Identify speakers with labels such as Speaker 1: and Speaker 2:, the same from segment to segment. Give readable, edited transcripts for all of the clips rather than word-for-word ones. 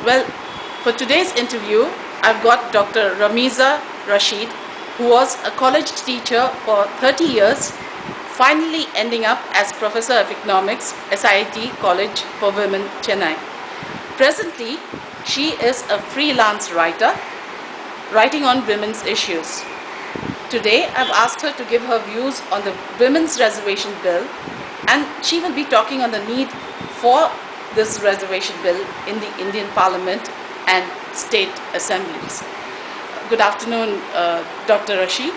Speaker 1: Well, for today's interview, I've got Dr. Ramiza Rashid, who was a college teacher for 30 years, finally ending up as Professor of Economics, SIT College for Women, Chennai. Presently, she is a freelance writer, writing on women's issues. Today, I've asked her to give her views on the Women's Reservation Bill, and she will be talking on the need for this reservation bill in the Indian Parliament and state assemblies. Good afternoon, Dr. Rashid.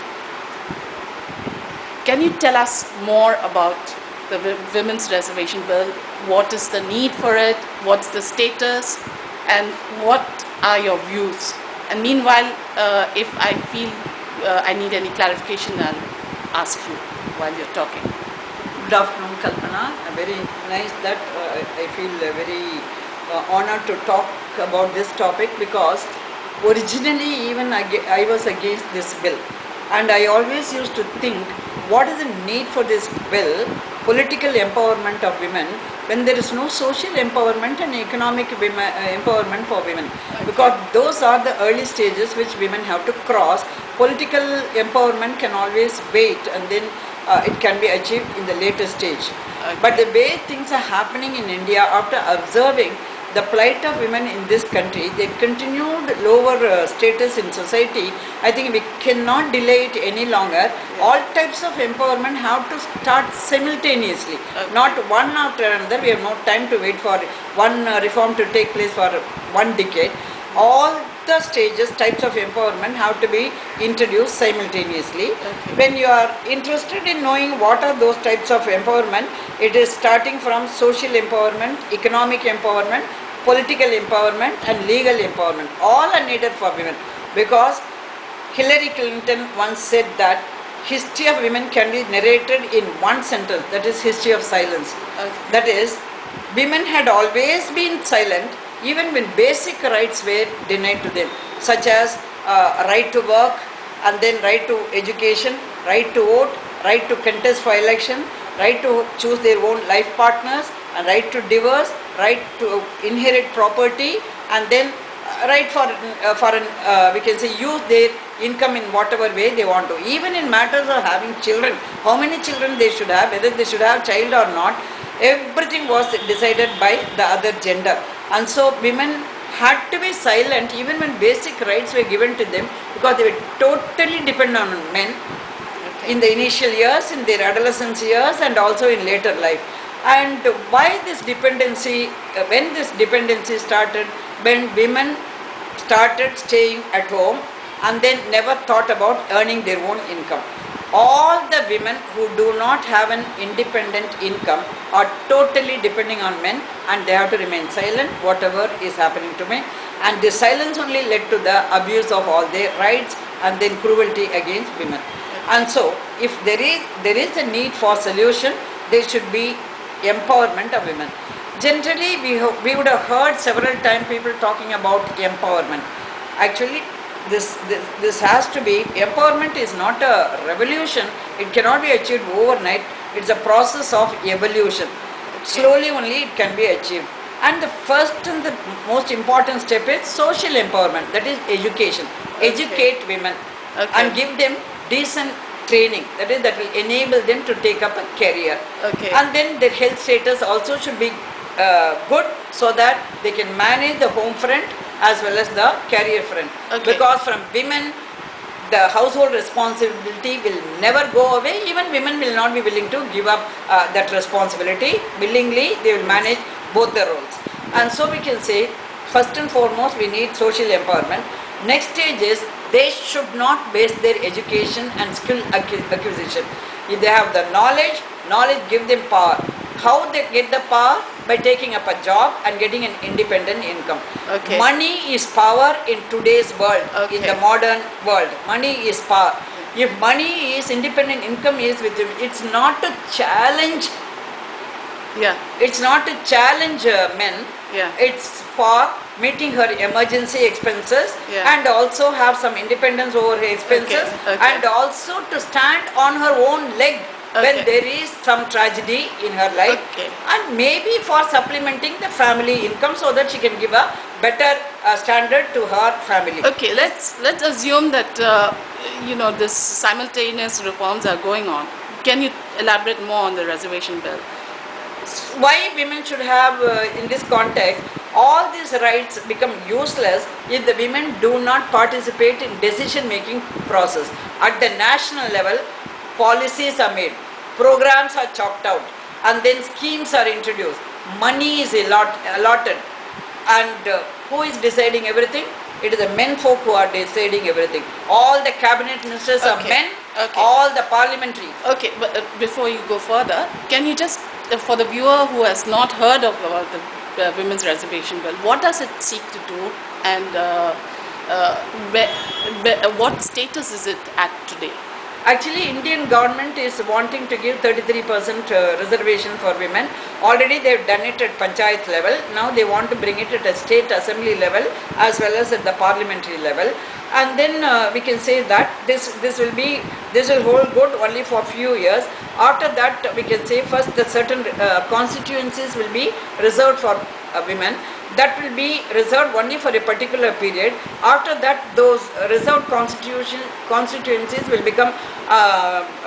Speaker 1: Can you tell us more about the Women's Reservation Bill? What is the need for it? What's the status? And what are your views? And meanwhile, if I feel I need any clarification, I'll ask you while you're talking.
Speaker 2: Good afternoon, Kalpana. Very nice that I feel very honored to talk about this topic, because originally even I was against this bill, and I always used to think, what is the need for this bill? Political empowerment of women, when there is no social empowerment and economic empowerment for women, because those are the early stages which women have to cross. Political empowerment can always wait, and then it can be achieved in the later stage.
Speaker 1: Okay.
Speaker 2: But the way things are happening in India, after observing the plight of women in this country, their continued lower status in society, I think we cannot delay it any longer. All types of empowerment have to start simultaneously, not one after another. We have no time to wait for one reform to take place for one decade. All the stages, types of empowerment have to be introduced simultaneously.
Speaker 1: Okay.
Speaker 2: When you are interested in knowing what are those types of empowerment, it is starting from social empowerment, economic empowerment, political empowerment and legal empowerment. All are needed for women, because Hillary Clinton once said that history of women can be narrated in one sentence, that is history of silence.
Speaker 1: Okay.
Speaker 2: That is, women had always been silent even when basic rights were denied to them, such as right to work, and then right to education, right to vote, right to contest for election, right to choose their own life partners, and right to divorce, right to inherit property, and then right for we can say use their income in whatever way they want to. Even in matters of having children, how many children they should have, whether they should have child or not, everything was decided by the other gender. And so women had to be silent even when basic rights were given to them, because they were totally dependent on men in the initial years, in their adolescence years, and also in later life. And why this dependency, when this dependency started, when women started staying at home and then never thought about earning their own income. All the women who do not have an independent income are totally depending on men, and they have to remain silent whatever is happening to men. And this silence only led to the abuse of all their rights and then cruelty against women. And so, if there is a need for solution, there should be empowerment of women. Generally, we would have heard several times people talking about empowerment. Actually, this has to be, empowerment is not a revolution. It cannot be achieved overnight. It's a process of evolution. Slowly only it can be achieved. And the first and the most important step is social empowerment, that is education. Educate women and give them decent training, that will enable them to take up a career. And then their health status also should be good, so that they can manage the home front as well as the career front. Because from women, the household responsibility will never go away. Even women will not be willing to give up that responsibility. Willingly, they will manage both the roles. And so we can say, first and foremost, we need social empowerment. Next stage is, they should not base their education and skill acquisition. If they have the knowledge give them power. How they get the power? By taking up a job and getting an independent income. Money is power in today's world, in the modern world. Money is power. If money is independent income is with them, it's not to challenge. It's not to challenge men. It's for meeting her emergency expenses and also have some independence over her expenses and also to stand on her own leg when
Speaker 1: Okay.
Speaker 2: there is some tragedy in her life,
Speaker 1: Okay.
Speaker 2: and maybe for supplementing the family income so that she can give a better standard to her family.
Speaker 1: Okay, let's assume that this simultaneous reforms are going on. Can you elaborate more on the reservation bill?
Speaker 2: Why women should have in this context, all these rights become useless if the women do not participate in decision making process. At the national level, policies are made, programs are chalked out, and then schemes are introduced, money is allotted, and who is deciding everything? It is the men folk who are deciding everything. All the cabinet ministers are
Speaker 1: Okay.
Speaker 2: men,
Speaker 1: Okay.
Speaker 2: all the parliamentary.
Speaker 1: Okay, but before you go further, can you just, for the viewer who has not heard of the women's reservation bill, what does it seek to do, and what status is it at today?
Speaker 2: Actually, Indian government is wanting to give 33% reservation for women. Already they have done it at panchayat level. Now they want to bring it at a state assembly level as well as at the parliamentary level. And then we can say that this will hold good only for a few years. After that, we can say first the certain constituencies will be reserved for women. That will be reserved only for a particular period. After that, those reserved constituencies will become,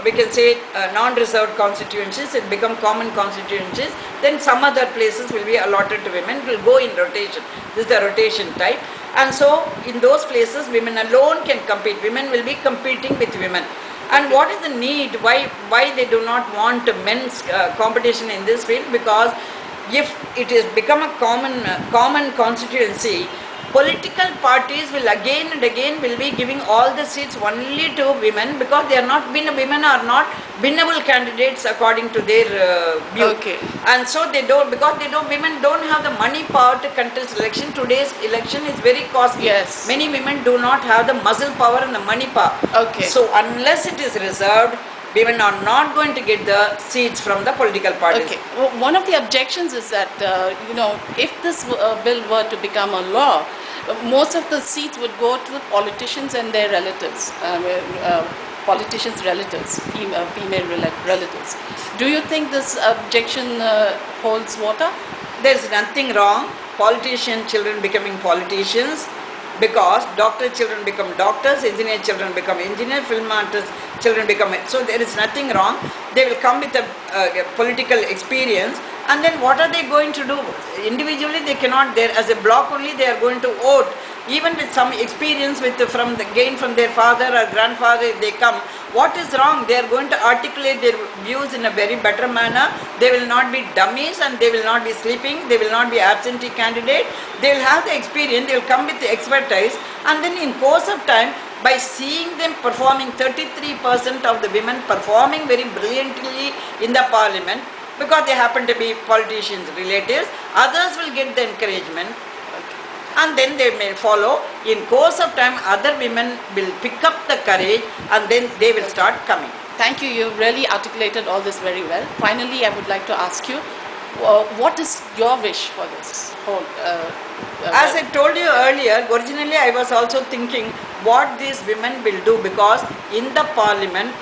Speaker 2: we can say, non-reserved constituencies. It become common constituencies. Then some other places will be allotted to women. It will go in rotation. This is the rotation type. And so, in those places, women alone can compete. Women will be competing with women. And what is the need? Why they do not want men's competition in this field? Because if it is become a common constituency, political parties will again and again will be giving all the seats only to women, because they are not women are not winnable candidates according to their view.
Speaker 1: Okay.
Speaker 2: And so women don't have the money power to contest election. Today's election is very costly.
Speaker 1: Yes.
Speaker 2: Many women do not have the muscle power and the money power.
Speaker 1: Okay.
Speaker 2: So unless it is reserved, women are not going to get the seats from the political parties.
Speaker 1: Okay. Well, one of the objections is that if this bill were to become a law, most of the seats would go to the politicians and their relatives, politicians' relatives, female relatives. Do you think this objection holds water?
Speaker 2: There is nothing wrong. Politician children becoming politicians, because doctor children become doctors, engineer children become engineer, film artists children become. So there is nothing wrong. They will come with a political experience, and then what are they going to do? Individually they cannot. There as a block only they are going to vote. Even with some experience from their father or grandfather, if they come, what is wrong? They are going to articulate their views in a very better manner. They will not be dummies, and they will not be sleeping. They will not be absentee candidate. They will have the experience. They will come with the expertise, and then in course of time, by seeing them performing, 33% of the women performing very brilliantly in the parliament, because they happen to be politicians' relatives, others will get the encouragement. And then they may follow. In course of time, other women will pick up the courage, and then they will start coming.
Speaker 1: Thank you. You really articulated all this very well. Finally, I would like to ask you, what is your wish for this whole?
Speaker 2: As I told you earlier, originally I was also thinking what these women will do, because in the parliament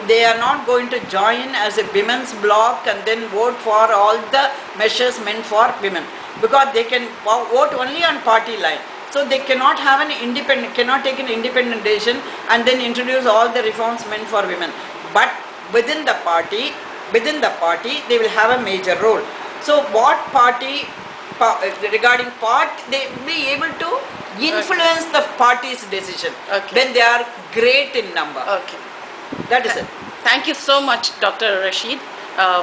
Speaker 2: they are not going to join as a women's bloc and then vote for all the measures meant for women, because they can vote only on party line. So they cannot take an independent decision and then introduce all the reforms meant for women. But within the party, they will have a major role. So what party, regarding they will be able to influence the party's decision.
Speaker 1: Okay.
Speaker 2: When they are great in number.
Speaker 1: Okay.
Speaker 2: That is it.
Speaker 1: Thank you so much, Dr. Rashid,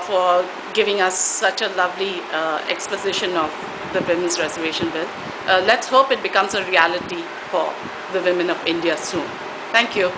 Speaker 1: for giving us such a lovely exposition of the Women's Reservation Bill. Let's hope it becomes a reality for the women of India soon. Thank you.